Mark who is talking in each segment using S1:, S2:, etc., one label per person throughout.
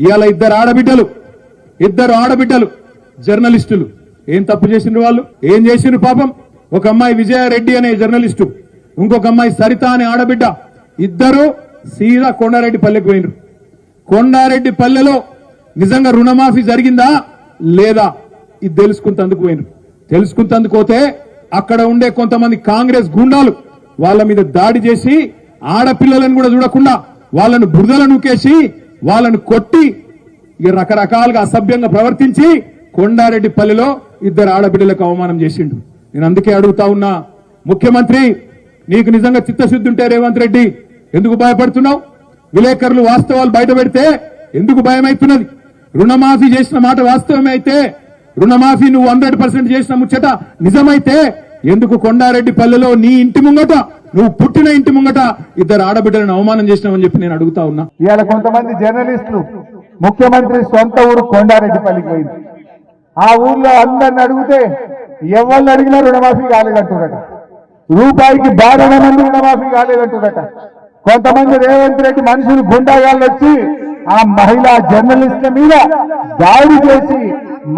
S1: ఇవాళ ఇద్దరు ఆడబిడ్డలు జర్నలిస్టులు ఏం తప్పు చేసిండ్రు? వాళ్ళు ఏం చేసిండ్రు? పాపం ఒక అమ్మాయి విజయారెడ్డి అనే జర్నలిస్టు, ఇంకొక అమ్మాయి సరిత అనే ఆడబిడ్డ, ఇద్దరు సీదా కొండారెడ్డి పల్లెకు పోయినరు. కొండారెడ్డి పల్లెలో నిజంగా రుణమాఫీ జరిగిందా లేదా ఇది తెలుసుకుంటందుకు పోయినరు. తెలుసుకుంటందుకు పోతే అక్కడ ఉండే కొంతమంది కాంగ్రెస్ గుండాలు వాళ్ళ మీద దాడి చేసి ఆడపిల్లలను కూడా చూడకుండా వాళ్ళను బురదల నూకేసి వాళ్ళను కొట్టి ఇక రకరకాలుగా అసభ్యంగా ప్రవర్తించి కొండారెడ్డి పల్లెలో ఇద్దరు ఆడబిడ్డలకు అవమానం చేసిండు. నేను అందుకే అడుగుతా ఉన్నా, ముఖ్యమంత్రి నీకు నిజంగా చిత్తశుద్ధి ఉంటే రేవంత్ రెడ్డి ఎందుకు భయపడుతున్నావు? విలేకరులు వాస్తవాలు బయట పెడితే ఎందుకు భయమైతున్నది? రుణమాఫీ చేసిన మాట వాస్తవమే అయితే, రుణమాఫీ నువ్వు 100% చేసిన ముచ్చట నిజమైతే ఎందుకు కొండారెడ్డి పల్లెలో నీ ఇంటి ముంగట, నువ్వు పుట్టిన ఇంటి ముంగట ఇద్దరు ఆడబిడ్డలను అవమానం చేసినావని చెప్పి నేను అడుగుతా ఉన్నా.
S2: ఇవాళ కొంతమంది జర్నలిస్టులు ముఖ్యమంత్రి సొంత ఊరు కొండారెడ్డి పల్లికి పోయింది. ఆ ఊర్లో అందరిని అడిగితే ఎవరిని అడిగినా రుణమాఫీ కాలేదంటున్నట. రూపాయికి 12 మంది రుణమాఫీ కాలేదంటున్నట. కొంతమంది రేవంత్ రెడ్డి మనుషులు గుండాగాళ్ళు వచ్చి ఆ మహిళా జర్నలిస్టుల మీద దాడి చేసి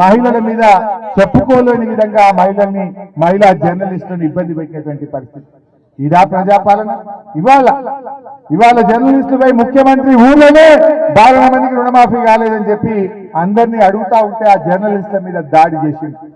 S2: మహిళల మీద చెప్పుకోలేని విధంగా ఆ మహిళా జర్నలిస్టులను ఇబ్బంది పెట్టినటువంటి పరిస్థితి. ఇదా ప్రజాపాలన? ఇవాళ జర్నలిస్టులపై ముఖ్యమంత్రి ఊళ్ళోనే 12 మందికి రుణమాఫీ కాలేదని చెప్పి అందరినీ అడుగుతా ఉంటే ఆ జర్నలిస్టుల మీద దాడి చేసింది.